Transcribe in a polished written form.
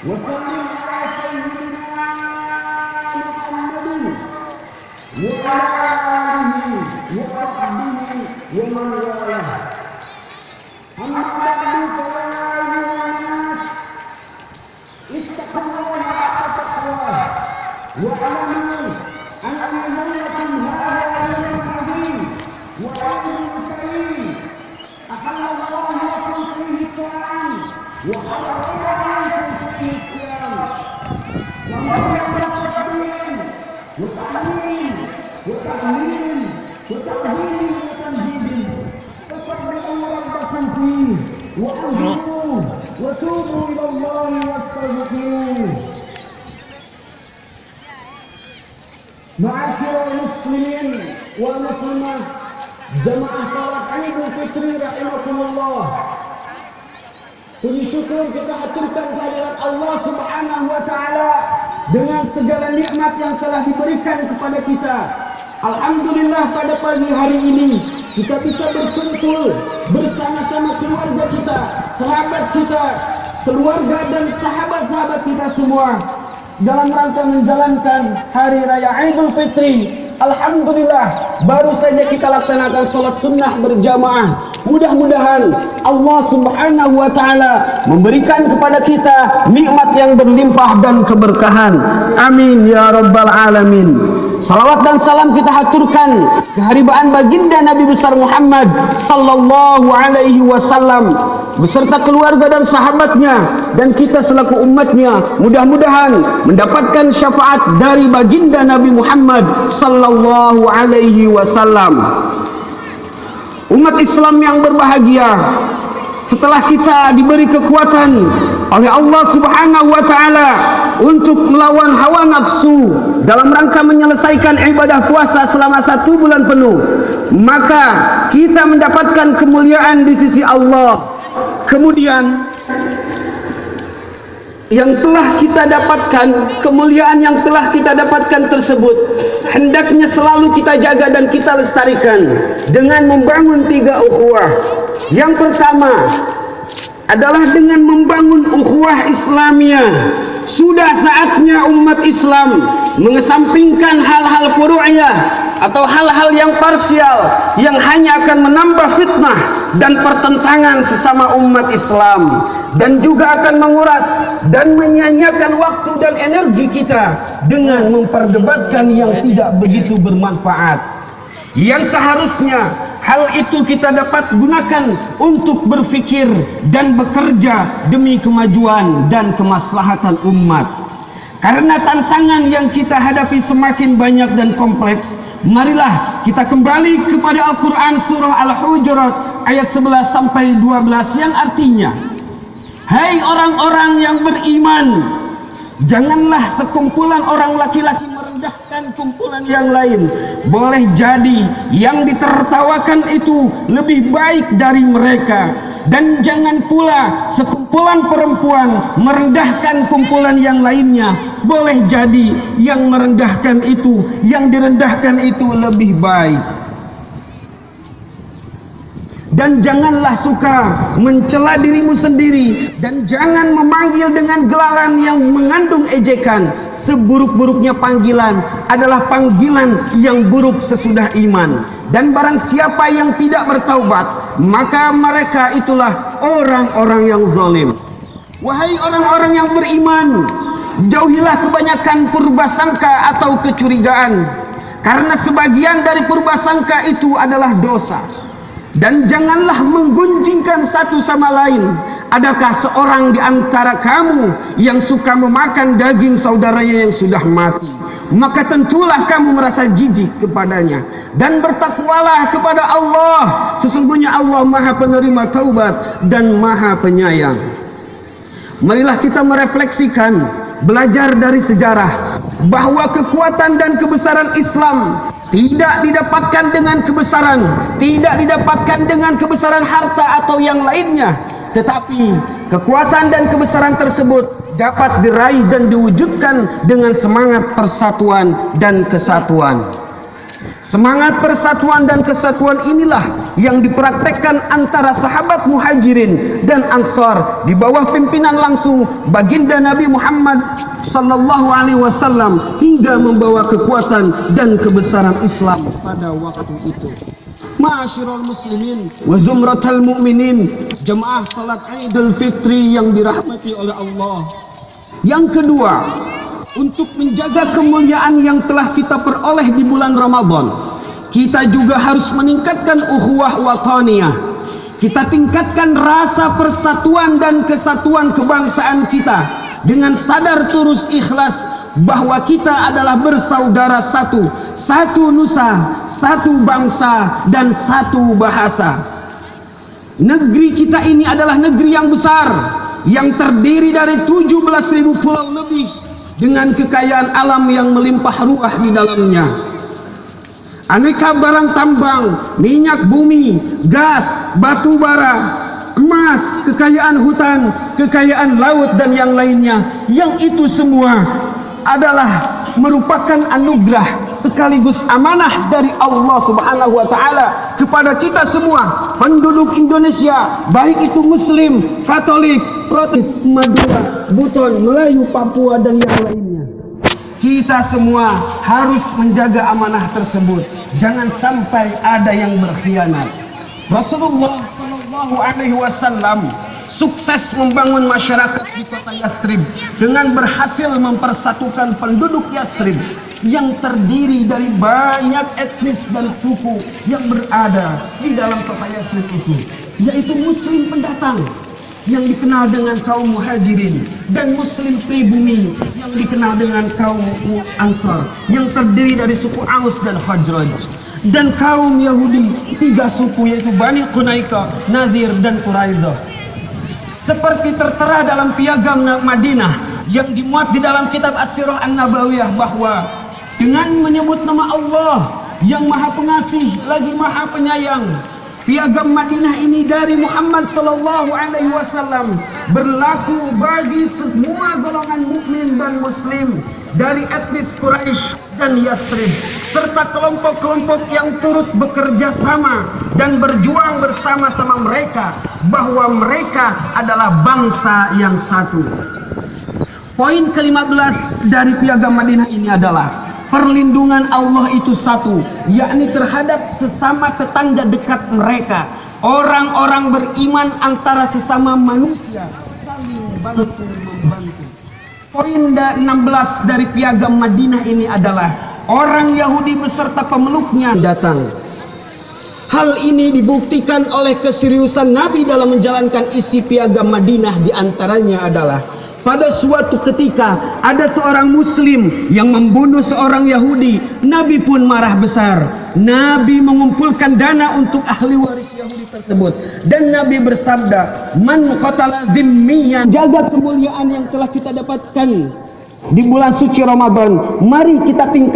وسلم على سيدنا محمد وعلى آله وصحبه ومن والاه. أما بعد فيا أيها الناس اتقوا الله حق تقواه واعلموا أن يومكم هذا يوم عظيم ويوم كريم أحل الله لكم فيه الطعام وحرم عليكم فيه الصيام ومريم التسبيح وتحليل وتهليل وتوحيد وتمجيد فسبحوا ربكم فيه وأجروه وتوبوا إلى الله واستغفروه. Ma'asyiral muslimin wal muslimat, jamaah salat Idul Fitri rahimakumullah. Puji syukur kita haturkan kehadirat Allah Subhanahu wa taala dengan segala nikmat yang telah diberikan kepada kita. Alhamdulillah pada pagi hari ini kita bisa berkumpul bersama-sama keluarga kita, kerabat kita, keluarga dan sahabat-sahabat kita semua dalam rangka menjalankan hari raya Idul Fitri. Alhamdulillah baru saja kita laksanakan sholat sunnah berjamaah. Mudah-mudahan Allah Subhanahu wa taala memberikan kepada kita nikmat yang berlimpah dan keberkahan. Amin ya rabbal alamin. Salawat dan salam kita haturkan keharibaan baginda Nabi besar Muhammad sallallahu alaihi wasallam beserta keluarga dan sahabatnya dan kita selaku umatnya, mudah-mudahan mendapatkan syafaat dari baginda Nabi Muhammad sallallahu alaihi wasallam. Umat Islam yang berbahagia, setelah kita diberi kekuatan oleh Allah Subhanahu wa taala untuk melawan hawa nafsu dalam rangka menyelesaikan ibadah puasa selama 1 bulan penuh, maka kita mendapatkan kemuliaan di sisi Allah. Kemudian yang telah kita dapatkan, kemuliaan yang telah kita dapatkan tersebut hendaknya selalu kita jaga dan kita lestarikan dengan membangun 3 ukhuwah. Yang pertama adalah dengan membangun ukhuwah Islamiyah. Sudah saatnya umat Islam mengesampingkan hal-hal furu'iyah atau hal-hal yang parsial yang hanya akan menambah fitnah dan pertentangan sesama umat Islam, dan juga akan menguras dan menyia-nyiakan waktu dan energi kita dengan memperdebatkan yang tidak begitu bermanfaat, yang seharusnya hal itu kita dapat gunakan untuk berfikir dan bekerja demi kemajuan dan kemaslahatan umat. Karena tantangan yang kita hadapi semakin banyak dan kompleks, marilah kita kembali kepada Al-Quran surah Al-Hujurat ayat 11 sampai 12 yang artinya, hai orang-orang yang beriman, janganlah sekumpulan orang laki-laki merendahkan kumpulan yang lain. Boleh jadi yang ditertawakan itu lebih baik dari mereka. Dan jangan pula sekumpulan perempuan merendahkan kumpulan yang lainnya. Boleh jadi yang merendahkan itu, yang direndahkan itu lebih baik. Dan janganlah suka mencela dirimu sendiri, dan jangan memanggil dengan gelaran yang mengandung ejekan. Seburuk-buruknya panggilan adalah panggilan yang buruk sesudah iman. Dan barang siapa yang tidak bertaubat, maka mereka itulah orang-orang yang zalim. Wahai orang-orang yang beriman, jauhilah kebanyakan purbasangka atau kecurigaan, karena sebagian dari purbasangka itu adalah dosa. Dan janganlah menggunjingkan satu sama lain. Adakah seorang di antara kamu yang suka memakan daging saudaranya yang sudah mati? Maka tentulah kamu merasa jijik kepadanya. Dan bertakwalah kepada Allah. Sesungguhnya Allah Maha Penerima Taubat dan Maha Penyayang. Marilah kita merefleksikan, belajar dari sejarah, bahwa kekuatan dan kebesaran Islam tidak didapatkan dengan kebesaran, tidak didapatkan dengan kebesaran harta atau yang lainnya, tetapi kekuatan dan kebesaran tersebut dapat diraih dan diwujudkan dengan semangat persatuan dan kesatuan. Semangat persatuan dan kesatuan inilah yang dipraktekkan antara sahabat Muhajirin dan Ansar di bawah pimpinan langsung baginda Nabi Muhammad sallallahu alaihi wasallam hingga membawa kekuatan dan kebesaran Islam pada waktu itu. Ma'asyiral muslimin wa zumratal mu'minin, jemaah salat Idul Fitri yang dirahmati oleh Allah. Yang kedua, untuk menjaga kemuliaan yang telah kita peroleh di bulan Ramadan, kita juga harus meningkatkan ukhuwah wataniyah. Kita tingkatkan rasa persatuan dan kesatuan kebangsaan kita dengan sadar tulus ikhlas bahwa kita adalah bersaudara satu, satu nusa, satu bangsa dan satu bahasa. Negeri kita ini adalah negeri yang besar yang terdiri dari 17.000 pulau lebih dengan kekayaan alam yang melimpah ruah di dalamnya. Aneka barang tambang, minyak bumi, gas, batu bara, emas, kekayaan hutan, kekayaan laut dan yang lainnya, yang itu semua adalah merupakan anugerah sekaligus amanah dari Allah Subhanahu wa taala kepada kita semua penduduk Indonesia, baik itu Muslim, Katolik, Protestan, Madura, Buton, Melayu, Papua dan yang lainnya. Kita semua harus menjaga amanah tersebut. Jangan sampai ada yang berkhianat. Rasulullah sallallahu alaihi wasallam sukses membangun masyarakat di kota Yastrib dengan berhasil mempersatukan penduduk Yastrib yang terdiri dari banyak etnis dan suku yang berada di dalam kota Yastrib itu, yaitu Muslim pendatang yang dikenal dengan kaum Muhajirin dan Muslim pribumi yang dikenal dengan kaum Ansar yang terdiri dari suku Aus dan Khazraj, dan kaum Yahudi 3 suku yaitu Bani Quraizah, Nadir dan Quraidah. Seperti tertera dalam piagam Madinah yang dimuat di dalam kitab As-Sirah An-Nabawiyah bahwa dengan menyebut nama Allah yang Maha Pengasih lagi Maha Penyayang, piagam Madinah ini dari Muhammad sallallahu alaihi wasallam berlaku bagi semua golongan mukmin dan muslim dari etnis Quraisy dan Yastrib serta kelompok-kelompok yang turut bekerja sama dan berjuang bersama-sama mereka bahwa mereka adalah bangsa yang satu. Poin ke-15 dari piagam Madinah ini adalah perlindungan Allah itu satu, yakni terhadap sesama tetangga dekat mereka. Orang-orang beriman antara sesama manusia saling bantu-membantu. Poin 16 dari piagam Madinah ini adalah orang Yahudi beserta pemeluknya datang. Hal ini dibuktikan oleh keseriusan Nabi dalam menjalankan isi piagam Madinah. Di antaranya adalah pada suatu ketika ada seorang Muslim yang membunuh seorang Yahudi. Nabi pun marah besar. Nabi mengumpulkan dana untuk ahli waris Yahudi tersebut dan Nabi bersabda, "Man qatala dhimmiyan." Jaga kemuliaan yang telah kita dapatkan di bulan suci Ramadan. Mari kita tingkatkan